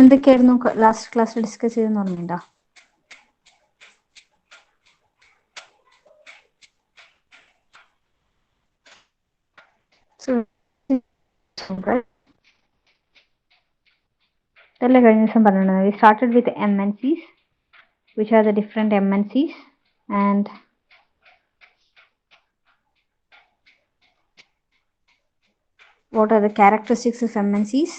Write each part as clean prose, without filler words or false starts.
എന്തൊക്കെയായിരുന്നു ലാസ്റ്റ് ക്ലാസ്സിൽ ഡിസ്കസ് ചെയ്തെന്ന് ഓർമ്മയുണ്ടോ? ഇതല്ലേ കഴിഞ്ഞ ദിവസം പറഞ്ഞത്. We started with MNCs, which are the different MNCs, and what are the characteristics of MNCs,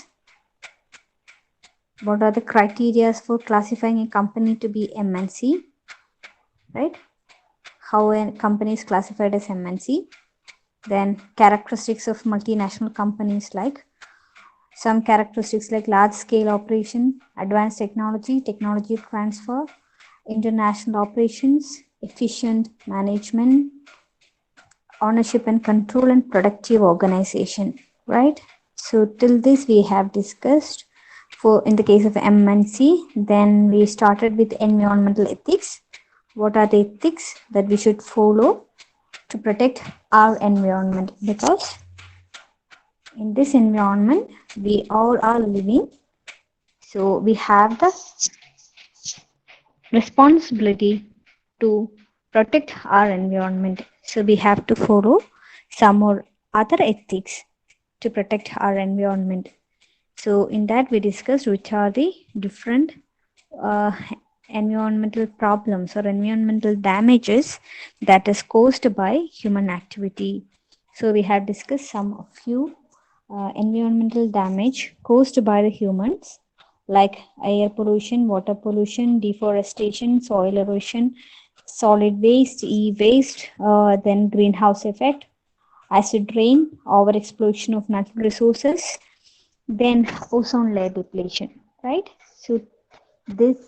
what are the criteria for classifying a company to be MNC, right? How a company is classified as MNC. Then characteristics of multinational companies, like some characteristics like large scale operation, advanced technology, technology transfer, international operations, efficient management, ownership and control, and productive organization, right? So till this we have discussed for in the case of MNC. Then we started with environmental ethics. What are the ethics that we should follow to protect our environment? Because in this environment we all are living, so we have the responsibility to protect our environment. So we have to follow some or other ethics to protect our environment. So in that we discussed which are the different uh, environmental problems or environmental damages that is caused by human activity. So we have discussed some few environmental damage caused by the humans, like air pollution, water pollution, deforestation, soil erosion, solid waste, e-waste, then greenhouse effect, acid rain, overexploitation of natural resources, then ozone layer depletion, right? So this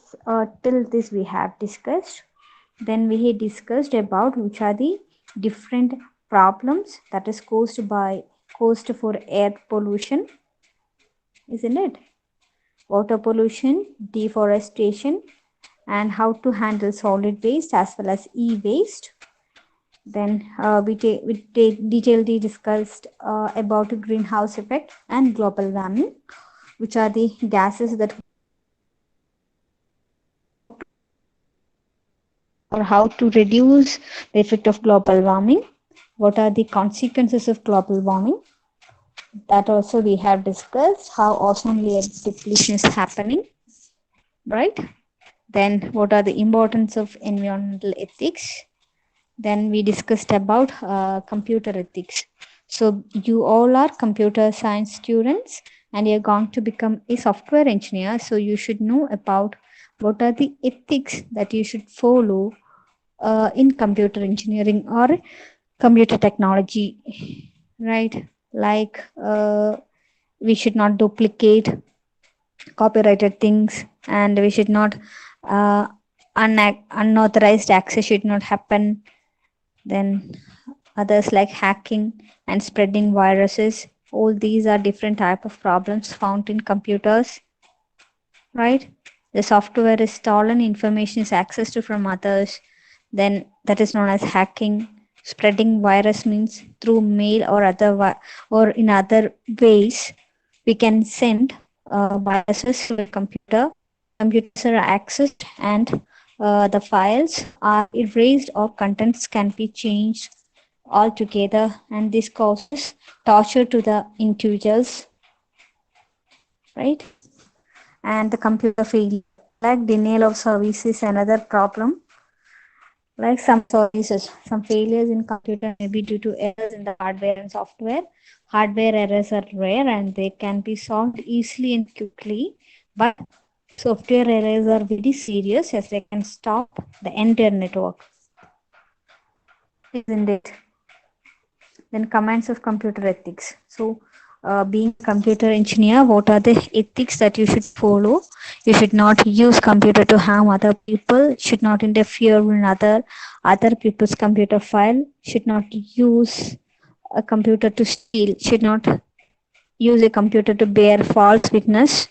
till this we have discussed. Then we had discussed about which are the different problems that is caused for air pollution, isn't it? Water pollution, deforestation, and how to handle solid waste as well as e-waste. Then we detailedly discussed about greenhouse effect and global warming, which are the gases that or how to reduce the effect of global warming. What are the consequences of global warming? That also we have discussed how ozone layer depletion is happening, right? Then what are the importance of environmental ethics? Then we discussed about computer ethics. So you all are computer science students and you're going to become a software engineer. So you should know about what are the ethics that you should follow in computer engineering or computer technology, right? Like we should not duplicate copyrighted things, and we should not unauthorized access should not happen. Then others like hacking and spreading viruses, all these are different type of problems found in computers, right? The software is stolen, information is accessed from others, then that is known as hacking. Spreading virus means through mail or or in other ways we can send viruses to a computer. Computers are accessed and the files are erased or contents can be changed altogether, and this causes torture to the individuals, right? And the computer failure, like denial of service is another problem. Like some services, some failures in computer may be due to errors in the hardware and software. Hardware errors are rare and they can be solved easily and quickly, but software errors are very serious as they can stop the entire network, isn't it? Then commands of computer ethics. So being a computer engineer, what are the ethics that you should follow? You should not use computer to harm other people, should not interfere in other people's computer file, should not use a computer to steal, should not use a computer to bear false witness,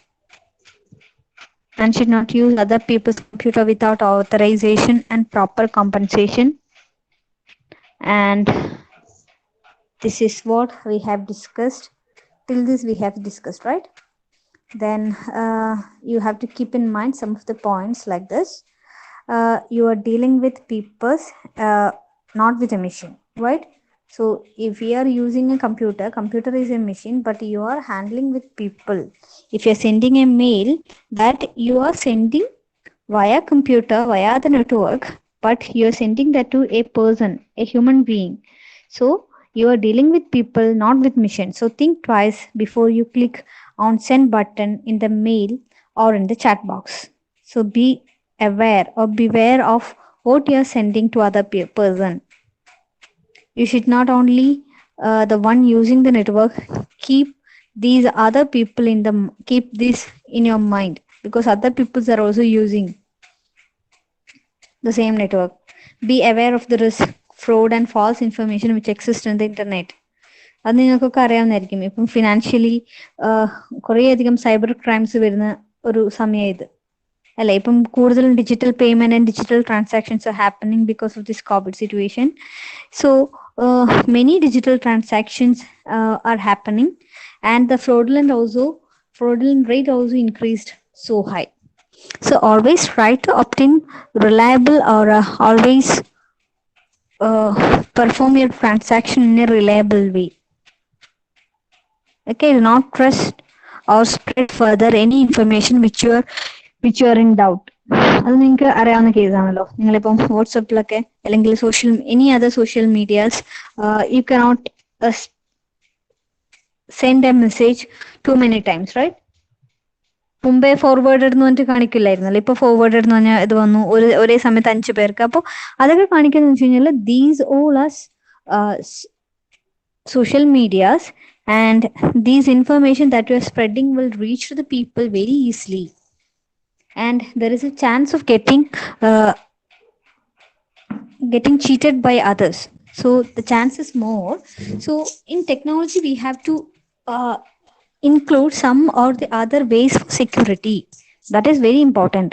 and should not use other people's computer without authorization and proper compensation. And this is what we have discussed. Till this we have discussed, right? then you have to keep in mind some of the points like this. You are dealing with people, not with a machine, right? So if we are using a computer is a machine, but you are handling with people. If you're sending a mail, that you are sending via computer, via the network, but you're sending that to a person, a human being. So you are dealing with people, not with machine. So think twice before you click on send button in the mail or in the chat box. So be aware or beware of what you're sending to other person. You should not only the one using the network, keep these other people in the keep this in your mind, because other peoples are also using the same network. Be aware of the risk, fraud, and false information which exist in the internet. അത് നിങ്ങൾക്കൊക്കെ അറിയാവുന്നതായിരിക്കും. ഇപ്പം financially കുറേയധികം cyber crimes വരുന്ന ഒരു സമയം ഇത് അല്ലെ. ഇപ്പം കൂടുതലും digital payment and digital transactions are happening because of this Covid situation. So many digital transactions are happening and the fraudulent rate also increased so high. So always try to obtain reliable or always perform your transaction in a reliable way. Okay, do not trust or spread further any information which you are in doubt. അത് നിങ്ങൾക്ക് അറിയാവുന്ന കേസാണല്ലോ. നിങ്ങളിപ്പം വാട്സപ്പിലൊക്കെ അല്ലെങ്കിൽ any other social medias you cannot send a message to many times, right? മുമ്പേ forwarded എന്ന് പറഞ്ഞിട്ട് കാണിക്കില്ലായിരുന്നല്ലോ. ഇപ്പൊ ഫോർവേഡഡ് എന്ന് പറഞ്ഞാൽ ഇത് വന്നു ഒരേ സമയത്ത് 5 പേർക്ക്. അപ്പോൾ അതൊക്കെ കാണിക്കുന്നത് വെച്ച് കഴിഞ്ഞാൽ these all as social medias, and these information that you are spreading will reach to the people very easily, and there is a chance of getting cheated by others. So the chance is more. So in technology we have to include some or the other ways for security. That is very important.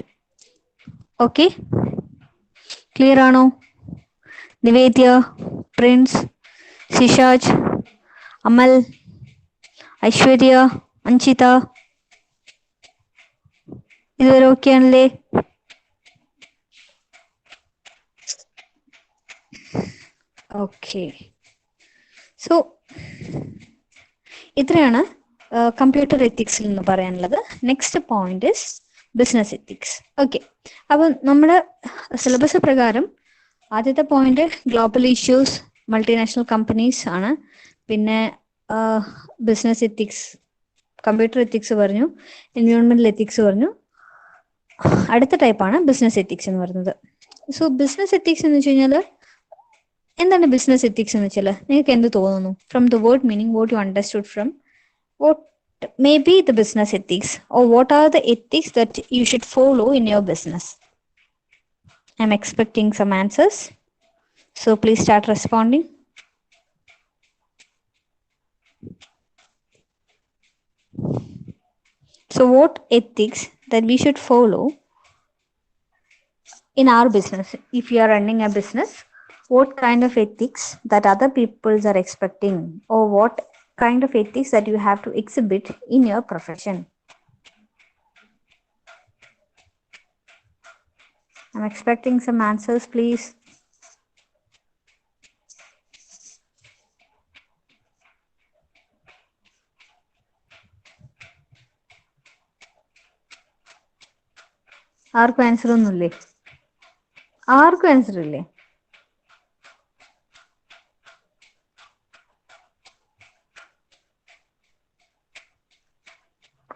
Okay, clear ano? Nivedya, Prince, Shishaj, Amal, Aishwarya, Anchita, ഇതുവരെ okay ആണല്ലേ? Okay, so ഇത്രയാണ് computer എത്തിക്സിൽ നിന്ന് പറയാനുള്ളത്. Next point is business ethics. Okay, അപ്പം നമ്മുടെ syllabus പ്രകാരം ആദ്യത്തെ point global issues, multinational companies ആണ്. പിന്നെ ബിസിനസ് എത്തിക്സ്, കമ്പ്യൂട്ടർ എത്തിക്സ് പറഞ്ഞു, എൻവയോൺമെന്റൽ എത്തിക്സ് പറഞ്ഞു. അടുത്ത ടൈപ്പാണ് ബിസിനസ് എത്തിക്സ് എന്ന് പറയുന്നത്. സോ ബിസിനസ് എത്തിക്സ് എന്ന് വെച്ച് കഴിഞ്ഞാൽ എന്താണ് ബിസിനസ് എത്തിക്സ് എന്ന് വെച്ചാൽ നിങ്ങൾക്ക് എന്ത് തോന്നുന്നു? From the word meaning, what you understood from what may be the business ethics, or what are the ethics that you should follow in your business? I'm expecting some answers, so please start responding. So what ethics that we should follow in our business? If you are running a business, what kind of ethics that other people are expecting, or what kind of ethics that you have to exhibit in your profession? I'm expecting some answers, please. ആർക്കും answer ഒന്നുമില്ലേ? ആർക്കും answer ഇല്ലേ?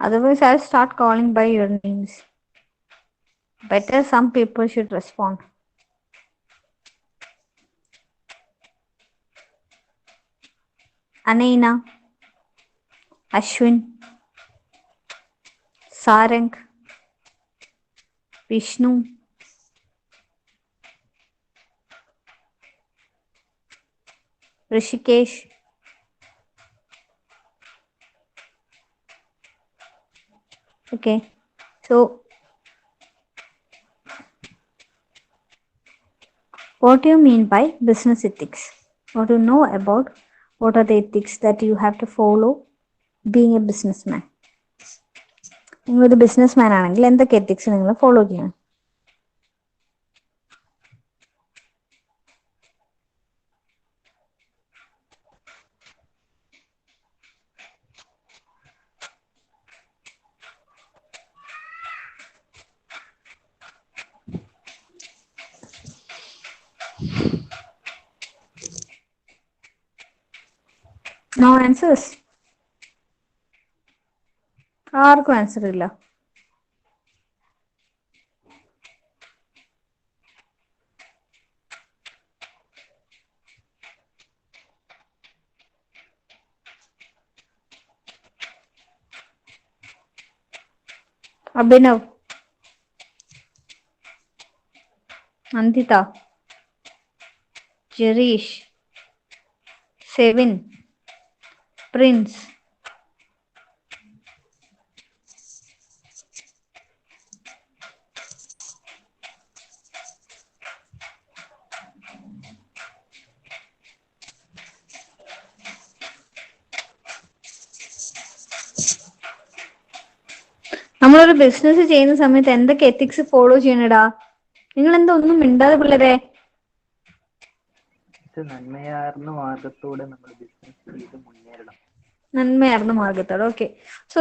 Otherwise, I'll start calling by your names. Better some people should respond. Anaina, Ashwin, Sarang, Vishnu, Rishikesh, okay. So what do you mean by business ethics? What do you know about what are the ethics that you have to follow being a businessman? നിങ്ങളൊരു business man ആണെങ്കിൽ എന്തൊക്കെ ethics നിങ്ങൾ follow ചെയ്യണം? No answers? ആർക്കും answer ഇല്ല. Abhinav, അന്തിത, Jereesh, സെവിൻ, Prince. നമ്മളൊരു business ചെയ്യുന്ന സമയത്ത് എന്തൊക്കെ എത്തിക്സ് ഫോളോ ചെയ്യണടാ? നിങ്ങൾ എന്താ ഒന്നും മിണ്ടാതെ പിള്ളേരെ? നന്മയാർന്ന മാർഗത്തോടെ നമ്മൾ ബിസിനസ് ചെയ്ത് മുന്നേറണം. നന്മയാർന്ന മാർഗത്തോടെ. Okay. So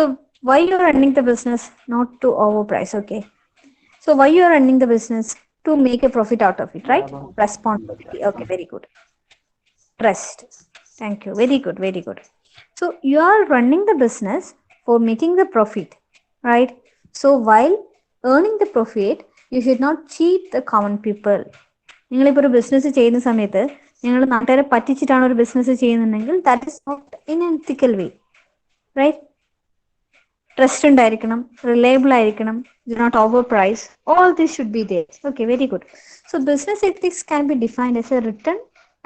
why you are running the business? Not to over price. Okay. So why you are running the business? To make a profit out of it, right? Responsibility. Okay, very good. Trust. Thank you. Very good. Very good. So you are running the business for making the profit, right? So while earning the profit, you should not cheat the common people. നിങ്ങളിപ്പോൾ ഒരു business ചെയ്യുന്ന സമയത്ത് നിങ്ങൾ നാട്ടുകാരെ പറ്റിച്ചിട്ടാണ് ഒരു business ചെയ്യുന്നുണ്ടെങ്കിൽ that is not in an ethical way, right? Trust ഉണ്ടായിരിക്കണം, reliable ആയിരിക്കണം, do not over price. All this should be there. Okay, very good. So business ethics can be defined as a written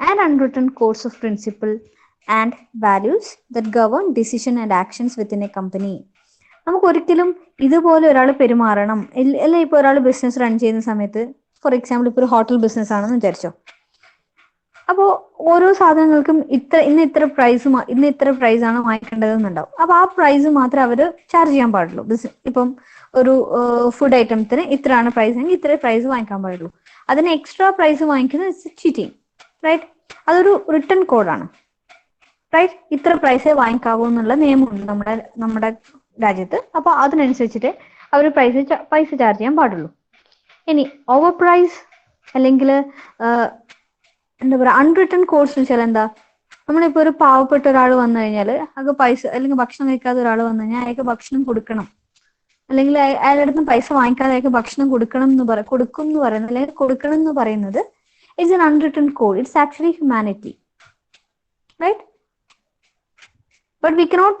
and unwritten codes of principle and values that govern decision and actions within a company. നമുക്ക് ഒരിക്കലും ഇതുപോലെ ഒരാൾ പെരുമാറണം അല്ല. ഇപ്പോൾ ഒരാൾ business run ചെയ്യുന്ന സമയത്ത്, ഫോർ എക്സാമ്പിൾ ഇപ്പോൾ ഒരു ഹോട്ടൽ ബിസിനസ് ആണെന്ന് വിചാരിച്ചോ. അപ്പോൾ ഓരോ സാധനങ്ങൾക്കും ഇന്ന് ഇത്ര പ്രൈസ് ആണ് വാങ്ങിക്കേണ്ടതെന്നുണ്ടാവും. അപ്പോൾ ആ പ്രൈസ് മാത്രമേ അവർ ചാർജ് ചെയ്യാൻ പാടുള്ളൂ. ഇപ്പം ഒരു ഫുഡ് ഐറ്റംസിന് ഇത്രയാണ് പ്രൈസ് എങ്കിൽ ഇത്ര പ്രൈസ് വാങ്ങിക്കാൻ പാടുള്ളൂ. അതിന് എക്സ്ട്രാ പ്രൈസ് വാങ്ങിക്കുന്നത് ചീറ്റിംഗ്, റൈറ്റ്? അതൊരു റിട്ടേൺ കോഡാണ്, റൈറ്റ്? ഇത്ര പ്രൈസേ വാങ്ങിക്കാവൂ എന്നുള്ള നിയമമുണ്ട് നമ്മുടെ രാജ്യത്ത്. അപ്പോൾ അതിനനുസരിച്ചിട്ട് അവർ പൈസ ചാർജ് ചെയ്യാൻ പാടുള്ളൂ. ഇനി ഓവർ പ്രൈസ് അല്ലെങ്കിൽ എന്താ പറയുക, അൺറിട്ടേൺ കോഡ്സ് എന്ന് വെച്ചാൽ എന്താ? നമ്മളിപ്പോൾ ഒരു പാവപ്പെട്ട ഒരാൾ വന്നു കഴിഞ്ഞാൽ അയാൾക്ക് പൈസ അല്ലെങ്കിൽ ഭക്ഷണം കഴിക്കാതെ ഒരാൾ വന്നു കഴിഞ്ഞാൽ അയാൾക്ക് ഭക്ഷണം കൊടുക്കണം, അല്ലെങ്കിൽ അയാളുടെ അടുത്ത് പൈസ വാങ്ങിക്കാതെ അയാൾക്ക് ഭക്ഷണം കൊടുക്കും എന്ന് പറയുന്നത്, അല്ലെങ്കിൽ കൊടുക്കണം എന്ന് പറയുന്നത് is an unwritten code. It's actually humanity, right? But we cannot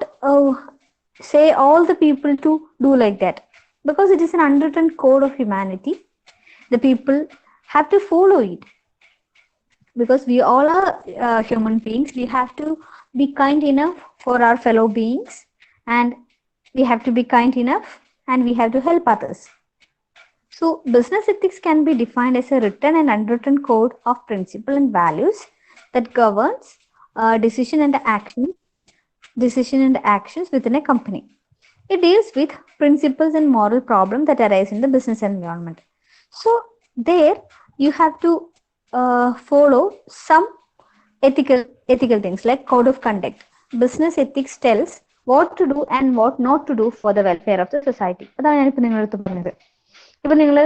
say all the people to do like that, because it is an unwritten code of humanity. The people have to follow it, because we all are human beings. We have to be kind enough for our fellow beings, and we have to be kind enough, and we have to help others. So business ethics can be defined as a written and unwritten code of principle and values that governs decision and actions within a company. It deals with principles and moral problems that arise in the business environment. So there you have to follow some ethical things like code of conduct. Business ethics tells what to do and what not to do for the welfare of the society. അതാണ് ഞാനിപ്പോൾ നിങ്ങളടുത്ത് പറഞ്ഞത്. ഇപ്പം നിങ്ങൾ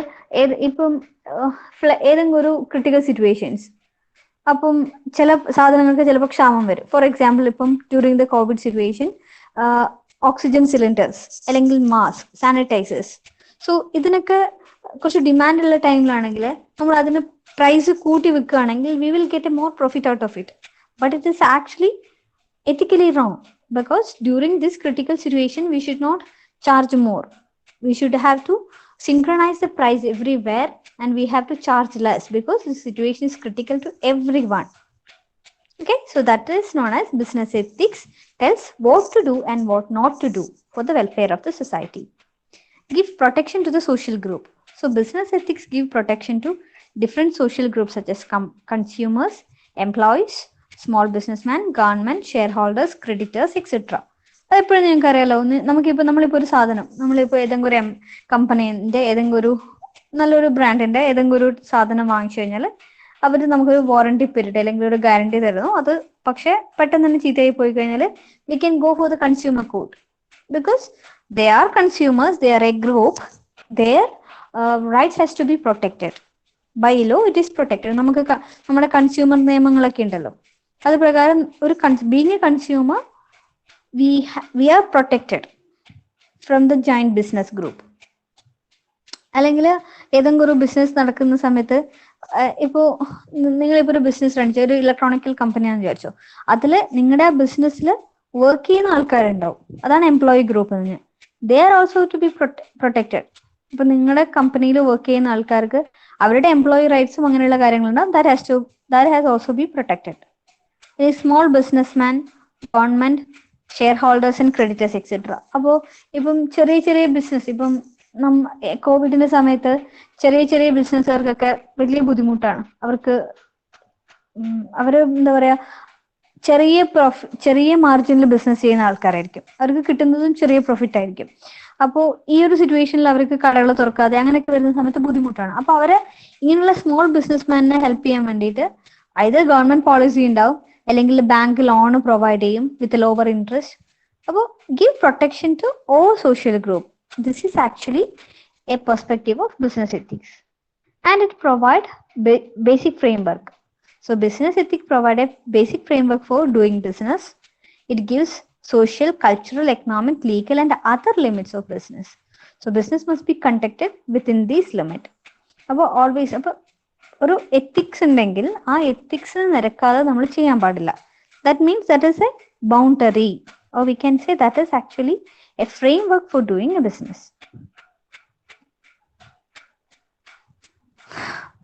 ഇപ്പം ഏതെങ്കിലും ഒരു critical situations, അപ്പം ചില സാധനങ്ങൾക്ക് ചിലപ്പോൾ ക്ഷാമം വരും. ഫോർ എക്സാമ്പിൾ ഇപ്പം during the Covid situation oxygen cylinders അല്ലെങ്കിൽ മാസ്ക്, സാനിറ്റൈസേഴ്സ്. സോ ഇതിനൊക്കെ കുറച്ച് ഡിമാൻഡുള്ള ടൈമിലാണെങ്കിൽ നമ്മൾ അതിന് പ്രൈസ് കൂട്ടി വെക്കുകയാണെങ്കിൽ we will get A more profit out of it. But it is actually ethically wrong, because during this critical situation we should not charge more. We should have to synchronize the price everywhere, and we have to charge less because the situation is critical to everyone. Okay, so that is known as business ethics tells what to do and what not to do for the welfare of the society. Give protection to the social group. So business ethics give protection to different social groups such as consumers, employees, small businessmen, government, shareholders, creditors, etc. അതെപ്പോഴും നിങ്ങൾക്ക് അറിയാലോ, നമ്മളിപ്പോ ഒരു സാധനം, നമ്മളിപ്പോ ഏതെങ്കിലും ഒരു കമ്പനീന്റെ ഏതെങ്കിലും ഒരു നല്ലൊരു ബ്രാൻഡിന്റെ ഏതെങ്കിലും ഒരു സാധനം വാങ്ങിച്ചു കഴിഞ്ഞാൽ അവർ നമുക്കൊരു വാറണ്ടി പീരീഡ് അല്ലെങ്കിൽ ഒരു ഗ്യാരണ്ടി തരുന്നു. അത് പക്ഷെ പെട്ടെന്ന് തന്നെ ചീത്തയായി പോയി കഴിഞ്ഞാൽ we can go for the consumer court, because they are consumers, they are A group, their rights has to be protected by law. It is protected. നമുക്ക് നമ്മുടെ കൺസ്യൂമർ നിയമങ്ങളൊക്കെ ഉണ്ടല്ലോ, അത് പ്രകാരം ഒരു being A consumer we are protected from the giant business group. അല്ലെങ്കിൽ ഏതെങ്കിലും ഒരു ബിസിനസ് നടക്കുന്ന സമയത്ത് ഇപ്പോ നിങ്ങളിപ്പോ ഒരു ബിസിനസ് റൺ ചെയ്യുക, ഒരു ഇലക്ട്രോണിക്കൽ കമ്പനിയാണെന്ന് വിചാരിച്ചോ, അതില് നിങ്ങളുടെ ബിസിനസ്സിൽ വർക്ക് ചെയ്യുന്ന ആൾക്കാരുണ്ടാവും, അതാണ് എംപ്ലോയി ഗ്രൂപ്പ് എന്ന്. They are also to be protected. ഇപ്പൊ നിങ്ങളുടെ കമ്പനിയിൽ വർക്ക് ചെയ്യുന്ന ആൾക്കാർക്ക് അവരുടെ എംപ്ലോയി റൈറ്റ്സും അങ്ങനെയുള്ള കാര്യങ്ങളുണ്ടാവും. that has also be protected. A small businessman, government, share holders and creditors etcetera. അപ്പോൾ ഇപ്പം ചെറിയ ചെറിയ ബിസിനസ്, ഇപ്പം കോവിഡിന്റെ സമയത്ത് ചെറിയ ചെറിയ ബിസിനസ്സുകാർക്കൊക്കെ വലിയ ബുദ്ധിമുട്ടാണ്. അവര് എന്താ പറയാ, ചെറിയ മാർജിനിൽ ബിസിനസ് ചെയ്യുന്ന ആൾക്കാരായിരിക്കും, അവർക്ക് കിട്ടുന്നതും ചെറിയ പ്രോഫിറ്റ് ആയിരിക്കും. അപ്പോൾ ഈ ഒരു സിറ്റുവേഷനിൽ അവർക്ക് കടകൾ തുറക്കാതെ അങ്ങനെയൊക്കെ വരുന്ന സമയത്ത് ബുദ്ധിമുട്ടാണ്. അപ്പൊ അവരെ ഇങ്ങനെയുള്ള സ്മോൾ ബിസിനസ്മാനെ ഹെൽപ്പ് ചെയ്യാൻ വേണ്ടിയിട്ട് either ഗവൺമെന്റ് പോളിസി ഉണ്ടാവും, അല്ലെങ്കിൽ ബാങ്ക് ലോൺ പ്രൊവൈഡ് ചെയ്യും വിത്ത് ലോവർ ഇൻട്രസ്റ്റ്. അപ്പോൾ give protection to all social group. This is actually a perspective of business ethics and it provide basic framework. So business ethics provide a basic framework for doing business. It gives social, cultural, economic, legal and other limits of business. So business must be conducted within these limits. അപ്പോൾ always ഒരു ethics ഉണ്ടെങ്കിൽ ആ ethics നിരക്കാതെ നമ്മൾ ചെയ്യാൻ പാടില്ല. That means that is A boundary, or we can say that is actually A framework four doing A business.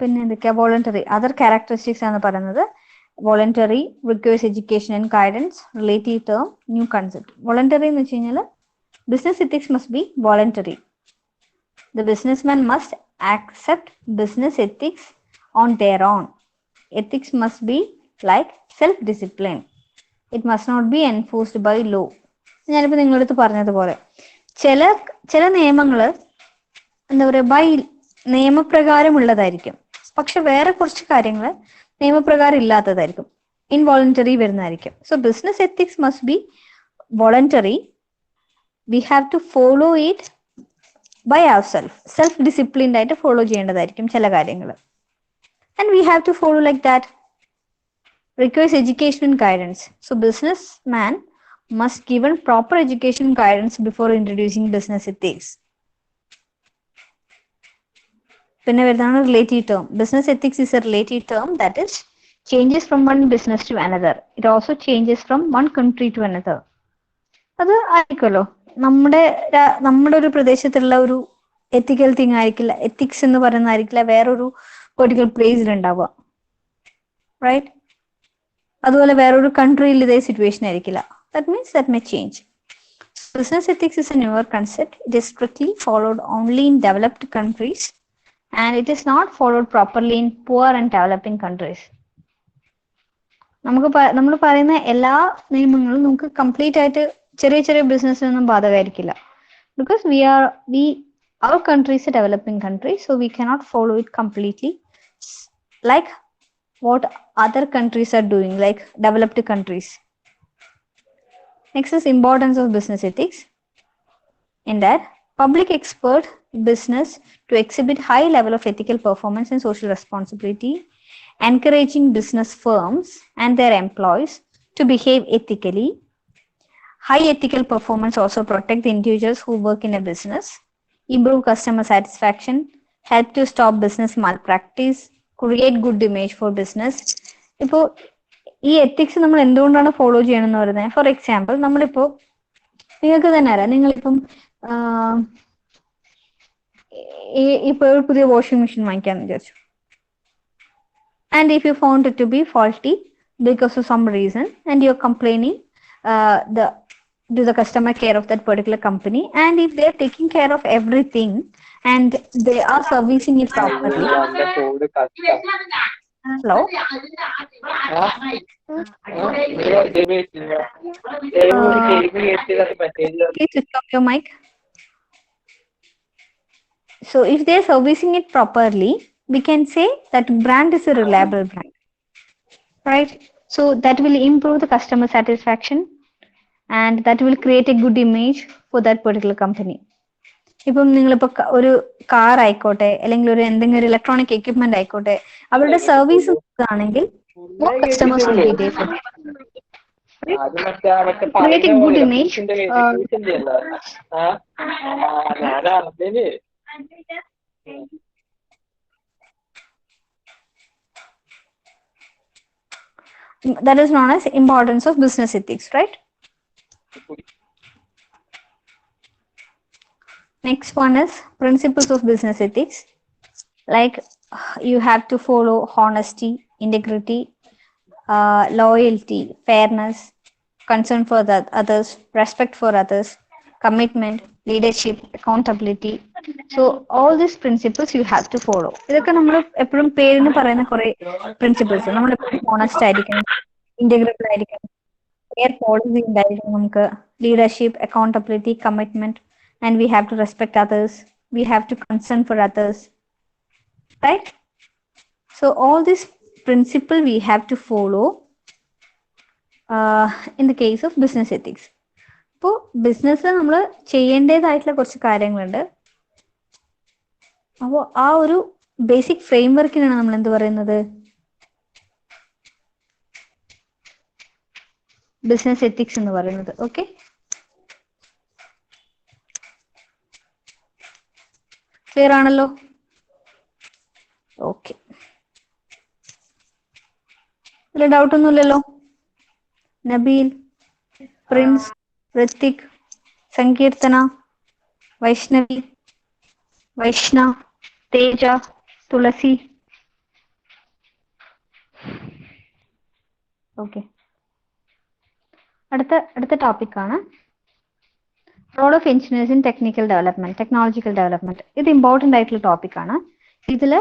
പിന്നെ എന്തൊക്കെയാ voluntary other characteristics ആണ് പറയുന്നത്. Voluntary requires education and guidance, relative term, new concept. Voluntary എന്ന് വെച്ച് കഴിഞ്ഞാൽ business ethics must be voluntary. The businessman must accept business ethics on their own. Ethics must be like self-discipline. It must not be enforced by law. ഞാനിപ്പോൾ നിങ്ങളടുത്ത് പറഞ്ഞതുപോലെ ചില നിയമങ്ങൾ എന്താ പറയുക, ബൈ നിയമപ്രകാരമുള്ളതായിരിക്കും, പക്ഷെ വേറെ കുറച്ച് കാര്യങ്ങൾ നിയമപ്രകാരം ഇല്ലാത്തതായിരിക്കും, ഇൻവോളണ്ടറി വരുന്നതായിരിക്കും. So business ethics must be voluntary. We have to follow it by our self disciplined ആയിട്ട് ഫോളോ ചെയ്യേണ്ടതായിരിക്കും ചില കാര്യങ്ങൾ. And we have to follow like that. Requires education and guidance. So businessman must given proper education and guidance before introducing business ethics. പിന്നെ വരുന്നതാണ് relative term. Business ethics is a relative term that is changes from one business to another. It also changes from one country to another. അത് ആയിരിക്കുമല്ലോ, നമ്മുടെ ഒരു പ്രദേശത്തുള്ള ഒരു എത്തിക്കൽ thing ആയിരിക്കില്ല, ethics എന്ന് പറയുന്നതായിരിക്കില്ല വേറൊരു പെർട്ടിക്കുലർ പ്ലേസിൽ ഉണ്ടാവുക, റൈറ്റ്? അതുപോലെ വേറൊരു കൺട്രിയിൽ ഇതേ സിറ്റുവേഷൻ ആയിരിക്കില്ല. That means that may change. Business ethics is a newer concept. It is strictly followed only in developed countries and it is not followed properly in poor and developing countries. നമ്മൾ പറയുന്ന എല്ലാ നിയമങ്ങളും നമുക്ക് complete ആയിട്ട് ചെറിയ ചെറിയ ബിസിനസ്സിനൊന്നും ബാധകമായിരിക്കില്ല. Because our country is a developing country, so we cannot follow it completely like what other countries are doing, like developed countries. Next is importance of business ethics. In that, public expert business to exhibit high level of ethical performance and social responsibility, encouraging business firms and their employees to behave ethically. High ethical performance also protect the individuals who work in a business, improve customer satisfaction, help to stop business malpractice, create good image for business. ഇപ്പോൾ ഈ ethics നമ്മൾ എന്തുകൊണ്ടാണ് follow ചെയ്യണമെന്ന് പറയുന്നത്? For example, നമ്മളിപ്പോ നിങ്ങൾക്ക് തന്നെ അറിയാം, നിങ്ങളിപ്പം ഇപ്പൊ ഒരു പുതിയ വാഷിംഗ് മെഷീൻ വാങ്ങിക്കാന്ന് വിചാരിച്ചു, and if you found it to be faulty because of some reason and you're complaining to the customer care of that particular company, and if they are taking care of everything and they are servicing it properly, Hello. Please switch off your mic. So if they're servicing it properly, we can say that brand is a reliable brand, right? So that will improve the customer satisfaction and that will create a good image for that particular company. ഇപ്പം നിങ്ങളിപ്പോൾ ഒരു car ആയിക്കോട്ടെ അല്ലെങ്കിൽ ഒരു എന്തെങ്കിലും ഒരു electronic equipment ആയിക്കോട്ടെ അവരുടെ സർവീസ് ആണെങ്കിൽ more customers will be there for them. Create a good image. That is known as importance of business ethics, right? Next one is principles of business ethics. Like you have to follow honesty, integrity, loyalty, fairness, concern for the others, respect for others, commitment, leadership, accountability. So all these principles you have to follow. ഇതൊക്കെ നമ്മൾ എപ്പോഴും പേരിന് പറയുന്ന കുറെ principles. നമ്മൾ എപ്പോഴും honest ആയിരിക്കണം, integrable ആയിരിക്കണം, ക്ലിയർ പോളിസി ഉണ്ടായിരിക്കണം നമുക്ക്, leadership, accountability, commitment, and we have to respect others. We have to concern for others, right? So all these principle we have to follow in the case of business ethics. ഇപ്പോൾ business നമ്മൾ ചെയ്യേണ്ടതായിട്ടുള്ള കുറച്ച് കാര്യങ്ങളുണ്ട്. അപ്പോൾ ആ ഒരു basic frame വർക്കിനാണ് നമ്മൾ എന്ത് പറയുന്നത്, ബിസിനസ് എത്തിക്സ് എന്ന് പറയുന്നത്. ഓക്കെ, ക്ലിയർ ആണല്ലോ? ഓക്കെ, ഇതിൽ ഡൗട്ട് ഒന്നുമില്ലല്ലോ? നബീൽ, പ്രിൻസ്, ഋത്തിക്, സങ്കീർത്തന, വൈഷ്ണവി, വൈഷ്ണ, തേജ, തുളസി. ഓക്കെ, അടുത്ത ടോപ്പിക്കാണ് role of engineers in technical development, technological development. ഇത് ഇമ്പോർട്ടൻ്റ് ആയിട്ടുള്ള ടോപ്പിക്കാണ്. ഇതിൽ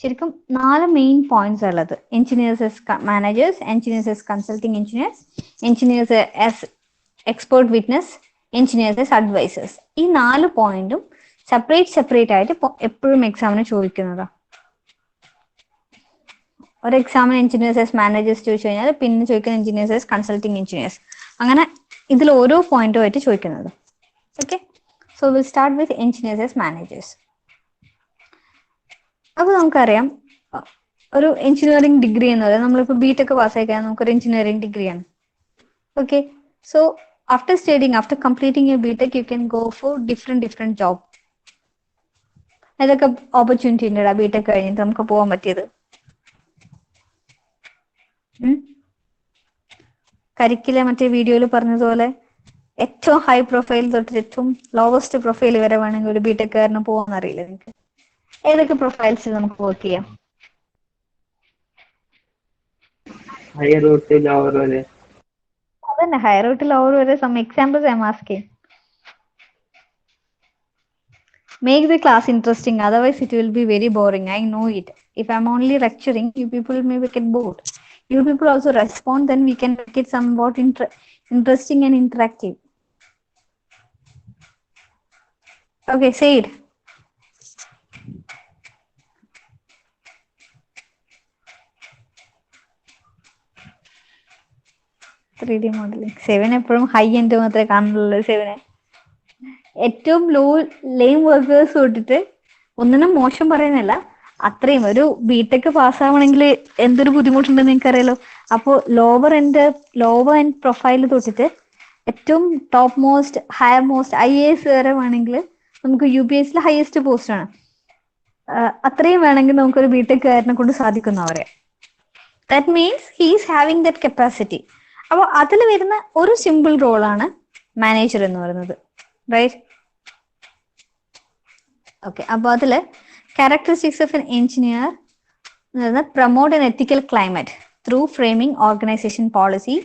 ശരിക്കും 4 മെയിൻ പോയിന്റ്സ് ഉള്ളത്. Engineers as managers, engineers as consulting engineers, engineers as expert witness, engineers as advisers. ഈ 4 പോയിന്റും സെപ്പറേറ്റ് ആയിട്ട് എപ്പോഴും എക്സാമിന് ചോദിക്കുന്നതാണ്. ഒരു എക്സാമിന് എഞ്ചിനീയേഴ്സ് ആസ് മാനേജേഴ്സ് ചോദിച്ചു കഴിഞ്ഞാൽ പിന്നെ ചോദിക്കുന്ന എഞ്ചിനീയേഴ്സ് ആസ് കൺസൾട്ടിംഗ് എഞ്ചിനീയേഴ്സ്. അങ്ങനെ ഇതിൽ ഓരോ പോയിന്റും ആയിട്ട് ചോദിക്കുന്നത്. Okay, so will start with engineers as managers. അപ്പോൾ നമുക്കറിയാം ഒരു എഞ്ചിനീയറിംഗ് ഡിഗ്രി എന്ന് പറയുന്നത്, നമ്മളിപ്പോൾ ബിടെക് പാസ്സായി കഴിഞ്ഞാൽ നമുക്കൊരു എഞ്ചിനീയറിംഗ് ഡിഗ്രിയാണ്. Okay, so after completing your BTech you can go for different job. ഏതൊക്കെ ഓപ്പർച്യൂണിറ്റി ഉണ്ട് ബിടെക് കഴിഞ്ഞിട്ട് നമുക്ക് പോകാൻ പറ്റിയത്? കരിക്കിലെ മറ്റേ വീഡിയോയിൽ പറഞ്ഞതുപോലെ ഏറ്റവും ഹൈ പ്രൊഫൈൽ തൊട്ട് ഏറ്റവും ലോവസ്റ്റ് പ്രൊഫൈൽ വരെ വേണമെങ്കിൽ ഒരു ബിടെക്കാരന് പോകാൻ അറിയില്ല നിങ്ങൾക്ക്. ഏതൊക്കെ പ്രൊഫൈൽസ് നമുക്ക് വർക്ക് ചെയ്യാം? ഹയർ തൊട്ട് ലോവർ വരെ. അതന്നെ, ഹയർ തൊട്ട് ലോവർ വരെ. Some examples I am asking. Make the class interesting, otherwise it will be very boring. I know it. If I'm only lecturing, you people may get bored. You people also respond, then we can make it somewhat interesting and interactive. Okay, say it. Three D modelling 7 എപ്പോഴും high end മാത്രമേ കാണുള്ളൂ. 7 ഏറ്റവും lame workers തൊട്ടിട്ട് ഒന്നിനും മോശം പറയുന്നില്ല, അത്രയും ഒരു ബിടെക് പാസ്സാവണമെങ്കിൽ എന്തൊരു ബുദ്ധിമുട്ടുണ്ടെന്ന് നിങ്ങൾക്കറിയാലോ. അപ്പോൾ ലോവർ എൻഡ് പ്രൊഫൈൽ തൊട്ടിട്ട് ഏറ്റവും top most higher most IAS വരെ വേണമെങ്കിൽ നമുക്ക് UPSC ഹയസ്റ്റ് പോസ്റ്റ് ആണ്. അത്രയും വേണമെങ്കിൽ നമുക്കൊരു ബിടെക്കാരനെ കൊണ്ട് സാധിക്കുന്നവരെ. That means he's having that capacity. അപ്പോൾ അതിൽ വരുന്ന ഒരു സിമ്പിൾ റോളാണ് മാനേജർ എന്ന് പറയുന്നത്, റൈറ്റ്? ഓക്കെ, അപ്പോൾ അതിൽ ക്യാരക്ടറിസ്റ്റിക്സ് ഓഫ് എൻ എഞ്ചിനീയർ എന്ന് പറയുന്നത് promote an ethical climate through framing organisation policy,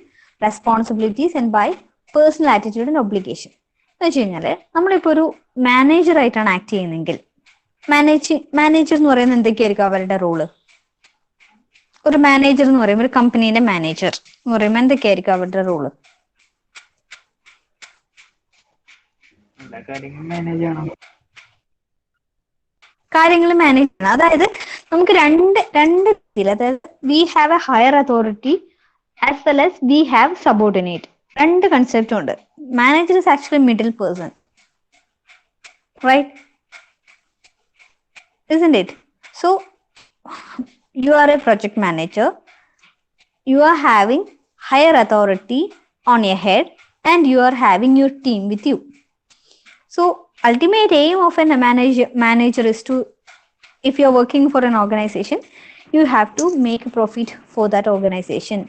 responsibilities and by personal attitude and obligation. എന്ന് വെച്ച് കഴിഞ്ഞാൽ നമ്മളിപ്പോൾ ഒരു മാനേജർ ആയിട്ടാണ് ആക്ട് ചെയ്യുന്നതെങ്കിൽ മാനേജർ എന്ന് പറയുന്നത് എന്തൊക്കെയായിരിക്കും അവരുടെ റോള്? ഒരു മാനേജർ എന്ന് പറയുമ്പോൾ ഒരു കമ്പനീന്റെ മാനേജർ എന്ന് പറയുമ്പോൾ എന്തൊക്കെയായിരിക്കും അവരുടെ റോള്? എല്ലാ കാര്യങ്ങളും മാനേജ് ചെയ്യണം. കാര്യങ്ങൾ മാനേജ് ചെയ്യണം. അതായത് നമുക്ക് രണ്ട് രീതിയിൽ, അതായത് we have a higher authority as well as we have subordinate. രണ്ട് കൺസെപ്റ്റും ഉണ്ട്. Manager is actually middle person, right? Isn't it? So you are a project manager, you are having higher authority on your head and you are having your team with you. So ultimate aim of a manager is to, if you are working for an organization, you have to make a profit for that organization,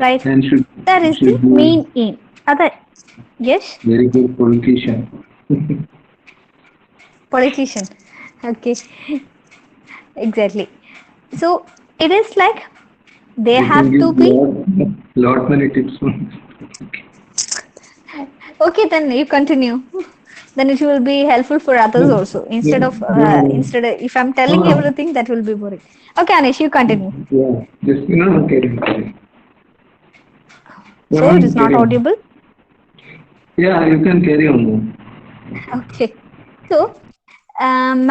right? And that is the main aim. Other, yes, very good politician. Politician, okay. Exactly. So it is like they You have can to give be lot many tips. okay. Then you continue. Then it will be helpful for others also. Instead of if I'm telling everything, that will be boring. Okay, Anish, you continue. Yeah, just carry. So it is not audible. Yeah, you can carry on. Okay. So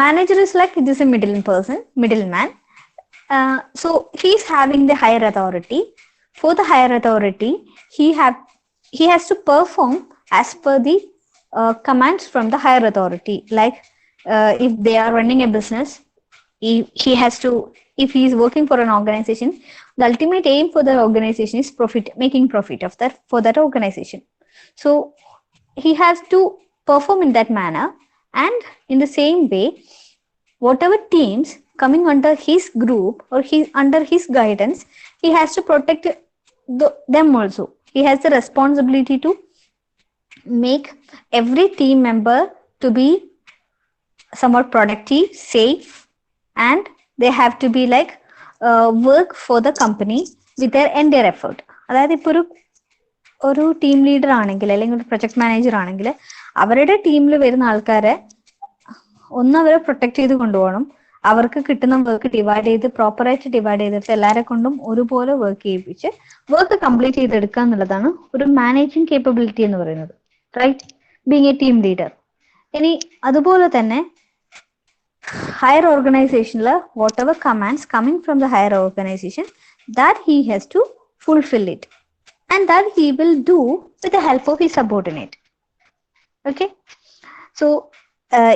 manager is like, it is a middleman. So he's having the higher authority. For the higher authority, he has to perform as per the commands from the higher authority. Like if they are running a business, he has to, if he is working for an organization, the ultimate aim for the organization is making profit of that for that organization. So he has to perform in that manner, and in the same way, whatever teams coming under his group or under his guidance, he has to protect them also. He has the responsibility to make every team member to be somewhat productive, safe, and they have to be like work for the company with their entire effort. അതായത് ഇപ്പോൾ ഒരു team leader ആണെങ്കിൽ അല്ലെങ്കിൽ ഒരു project manager ആണെങ്കിൽ അവരുടെ ടീമിൽ വരുന്ന ആൾക്കാരെ അവരെ പ്രൊട്ടക്ട് ചെയ്ത് കൊണ്ടുപോകണം. അവർക്ക് കിട്ടുന്ന വർക്ക് പ്രോപ്പറായിട്ട് ഡിവൈഡ് ചെയ്തിട്ട് എല്ലാരെ കൊണ്ടും ഒരുപോലെ വർക്ക് ചെയ്യിപ്പിച്ച് വർക്ക് കംപ്ലീറ്റ് ചെയ്തെടുക്കുക എന്നുള്ളതാണ് ഒരു മാനേജിങ് കേപ്പബിലിറ്റി എന്ന് പറയുന്നത്, right? Being a team leader. ഇനി അതുപോലെ തന്നെ ഹയർ ഓർഗനൈസേഷനിൽ whatever commands coming from the higher organisation, that he has to fulfil it, and that he will do with the help of his subordinate. Okay, so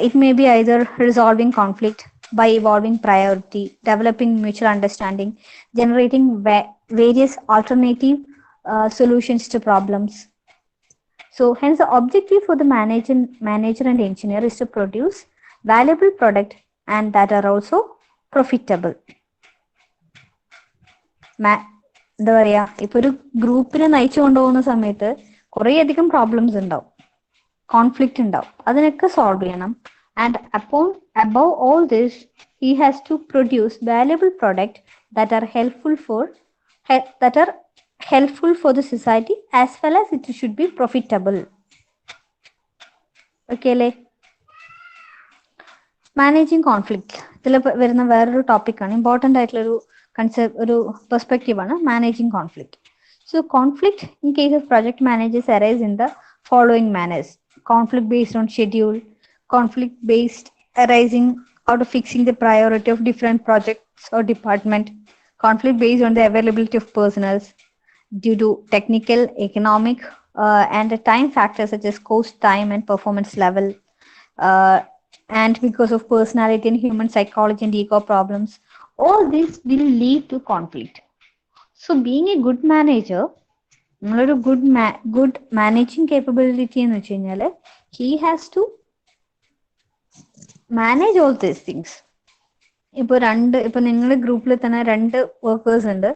it may be either resolving conflict by evolving priority, developing mutual understanding, generating various alternative solutions to problems. So hence the objective for the manager and engineer is to produce valuable product and that are also profitable. എന്താ പറയാ, ഇപ്പൊ ഒരു ഗ്രൂപ്പിനെ നയിച്ചു കൊണ്ടുപോകുന്ന സമയത്ത് കുറേയധികം problems ഉണ്ടാവും, കോൺഫ്ലിക്റ്റ് ഉണ്ടാവും. അതിനൊക്കെ സോൾവ് ചെയ്യണം. And above all this, he has to produce valuable product that are helpful for the society as well as it should be profitable. Okay അല്ലേ? മാനേജിങ് കോൺഫ്ലിക്റ്റ് ഇതിൽ വരുന്ന വേറൊരു ടോപ്പിക്കാണ്, ഇമ്പോർട്ടൻ്റ് ആയിട്ടുള്ളൊരു ഒരു പെർസ്പെക്റ്റീവ് ആണ് managing conflict. So conflict in case of project managers arise in the following manners: conflict based on schedule, conflict based arising out of fixing the priority of different projects or department, conflict based on the availability of personnel due to technical, economic, and the time factors such as cost, time, and performance level, and because of personality and human psychology and ego problems. All this will lead to conflict. So being a good manager, നമ്മളൊരു good managing capability എന്ന് വെച്ച് കഴിഞ്ഞാല് he has to manage all these things. ഇപ്പൊ നിങ്ങളുടെ ഗ്രൂപ്പിൽ തന്നെ 2 workers ഉണ്ട്,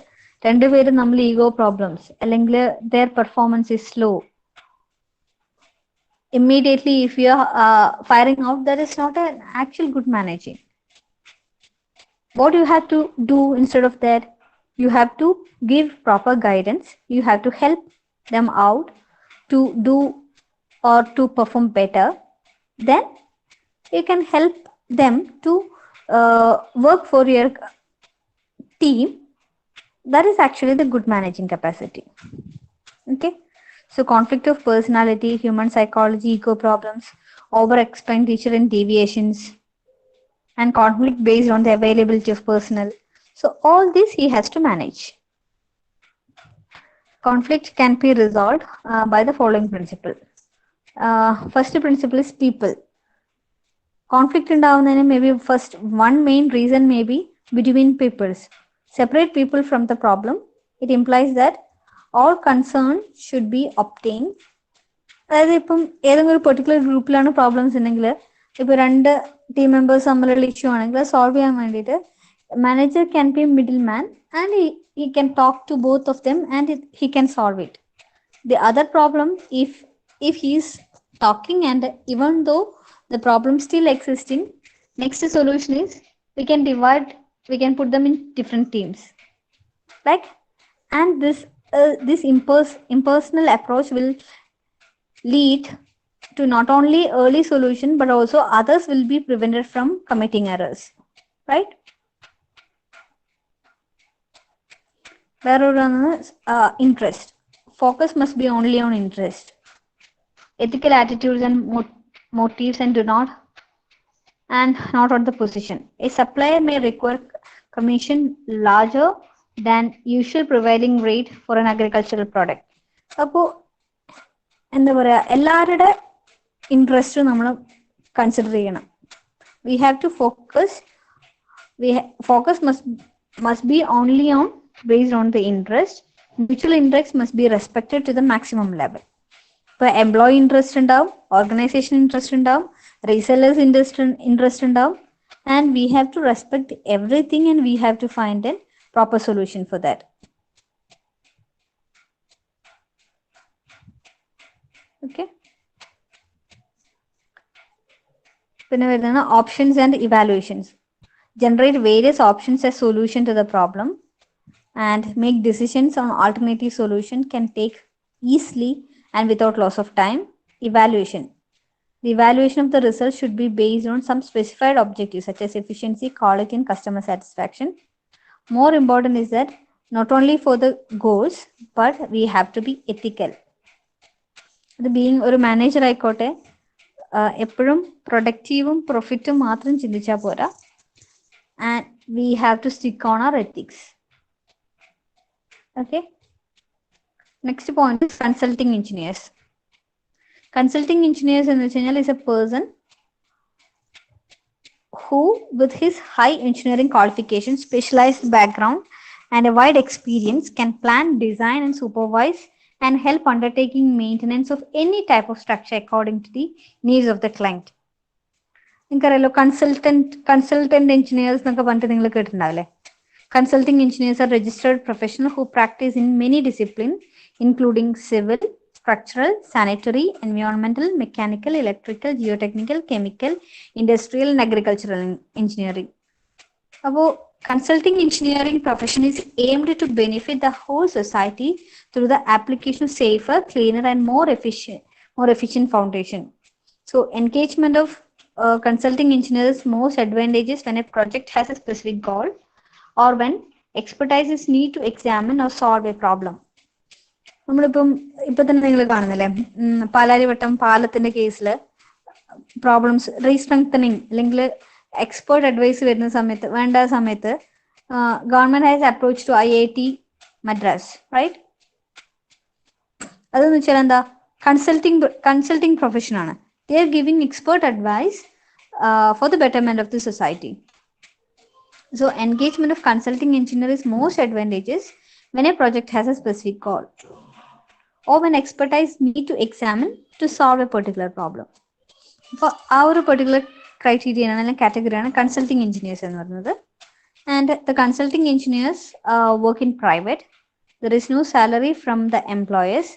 രണ്ടുപേരും നമ്മൾ ഈഗോ പ്രോബ്ലംസ് അല്ലെങ്കിൽ their performance is slow. Immediately if you are firing out, that is not an actual good managing. What you have to do instead of that, you have to give proper guidance, you have to help them out to do or to perform better. Then you can help them to work for your team that is actually the good managing capacity. Okay, so conflict of personality, human psychology, ego problems, over expenditure and deviations, and conflict based on the availability of personnel. So all this he has to manage. Conflict can be resolved by the following principle. First principle is people. Conflict ഉണ്ടാവുന്നതിന് maybe first one main reason may be between peoples. Separate people from the problem. It implies that all concern should be obtained. അതായത് ഇപ്പം ഏതെങ്കിലും ഒരു particular ഗ്രൂപ്പിലാണ് problems ഉണ്ടെങ്കിൽ ഇപ്പൊ രണ്ട് team members തമ്മിലുള്ള issue ആണെങ്കിൽ solve ചെയ്യാൻ വേണ്ടിയിട്ട് manager can be middle man and he can talk to both of them and he can solve it. The other problem, if he is talking and even though the problem still existing, next solution is we can put them in different teams, like, and this impersonal approach will lead to not only early solution but also others will be prevented from committing errors, right? Interest. Focus must be only on interest. Ethical attitudes and motives and not on the position. A supplier may require commission larger than usual prevailing rate for an agricultural product. അപ്പോൾ എന്താ പറയുക, എല്ലാവരുടെ interest നമ്മൾ consider ചെയ്യണം. We have to focus must be only on based on the interest. Mutual interest must be respected to the maximum level. ഇപ്പോൾ employee interest ഉണ്ടാവും, organisation interest ഉണ്ടാവും, resellers interest ഉണ്ടാവും, and we have to respect everything and we have to find a proper solution for that. Okay. പിന്നെ വരുന്ന options and evaluations. Generate various options as solution to the problem and make decisions on alternative solution can take easily and without loss of time. Evaluation. The evaluation of the result should be based on some specified objectives such as efficiency, quality, and customer satisfaction. More important is that not only for the goals, but we have to be ethical. The being ഒരു manager ആയിക്കോട്ടെ, എപ്പോഴും പ്രൊഡക്റ്റീവും പ്രൊഫിറ്റും മാത്രം ചിന്തിച്ചാൽ പോരാ, and we have to stick on our ethics. Okay. Next point is consulting engineers. Consulting engineers in general is a person who, with his high engineering qualifications, specialized background, and a wide experience, can plan, design, and supervise and help undertaking maintenance of any type of structure according to the needs of the client. നിങ്ങൾക്കറിയാലോ consultant engineers എന്നൊക്കെ പറഞ്ഞിട്ട് നിങ്ങൾ കേട്ടിട്ടുണ്ടാവില്ലേ? Consulting engineers are registered professionals who practice in many disciplines, including civil, structural, sanitary, environmental, mechanical, electrical, geotechnical, chemical, industrial, and agricultural engineering. അപ്പോൾ consulting engineering profession is aimed to benefit the whole society through the application of safer, cleaner, and more efficient foundation. So engagement of consulting engineers most advantageous when a project has a specific goal or when expertise is need to examine or solve a problem. നമ്മളിപ്പം ഇപ്പൊ തന്നെ നിങ്ങൾ കാണുന്നില്ലേ, പാലാരിവട്ടം പാലത്തിന്റെ കേസിൽ problems റീസ്ട്രെങ്തനിങ് അല്ലെങ്കിൽ expert advice വരുന്ന സമയത്ത് government has approach to IIT Madras, right? അതെന്ന് വെച്ചാൽ എന്താ, കൺസൾട്ടിംഗ് പ്രൊഫഷൻ ആണ്. They are giving expert advice for the betterment of the society. So engagement of consulting engineer is most advantageous when a project has a specific goal or when expertise need to examine to solve a particular problem. അപ്പോൾ ആ ഒരു particular criteria അല്ലെങ്കിൽ കാറ്റഗറിയാണ് consulting engineers എന്ന് പറയുന്നത്. And the consulting engineers work in private. There is no salary from the employers,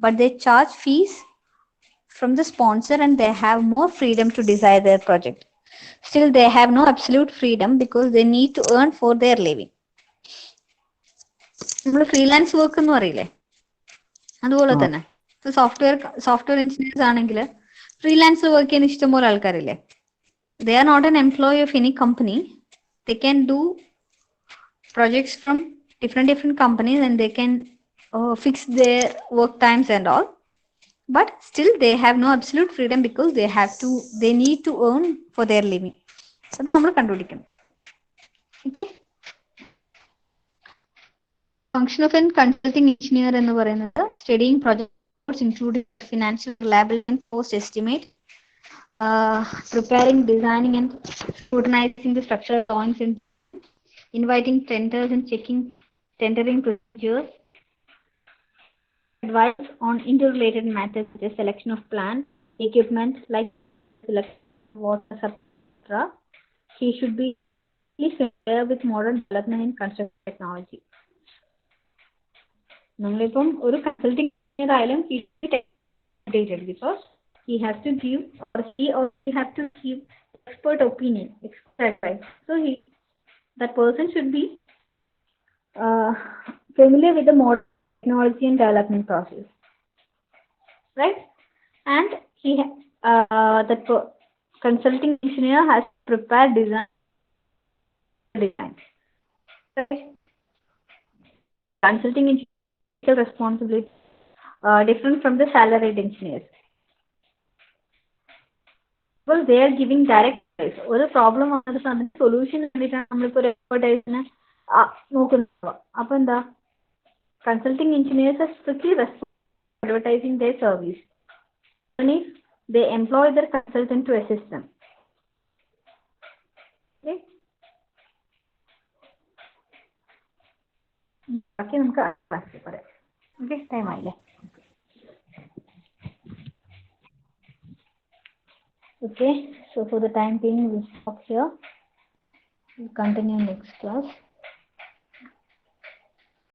but they charge fees from the sponsor and they have more freedom to design their project. Still, they have no absolute freedom because they need to earn for their living. നമ്മൾ freelance work എന്ന് പറയില്ലേ, അതുപോലെ തന്നെ software engineers ആണെങ്കിൽ freelance work ചെയ്യാൻ ഇഷ്ടംപോലെ ആൾക്കാരില്ലേ. They are not an employee of any company. They can do projects from different companies, and they can fix their work times and all. But still, they have no absolute freedom because they need to earn for their living. അത് നമ്മൾ കണ്ടുപിടിക്കണം. Function of a consulting engineer എന്ന് പറയുന്നത് studying projects including financial reliability and cost estimate, preparing, designing and scrutinizing the structural drawings, and inviting tenders and checking tendering procedures, advice on interrelated matters such as selection of plant, equipment like selection of water, etc. He should be familiar with modern development in construction technology. നമ്മളിപ്പം ഒരു consulting engineer ആയാലും he should be updated because he has to give or he have to give expert opinion, expert advice. So that person should be familiar with the modern technology and development process, right? And consulting engineer has prepared design. Right? Consulting engineer responsibility different from the salaried engineers because they are giving direct advice. ഒരു problem വന്നിട്ട് അതിന് solution വേണ്ടിയിട്ടാണ് നമ്മളിപ്പോൾ ഒരു അഡ്വർടൈസിനെ നോക്കുന്നത്. അപ്പൊ എന്താ, consulting engineers are strictly responsible for advertising their service, even if they employ their consultant to assist them. Okay. ബാക്കി നമുക്ക് ക്ലാസ്സിൽ പറയാം. ഓക്കെ, ടൈം ആയില്ലേ? Okay, so for the time being, we'll stop here. We'll continue next class.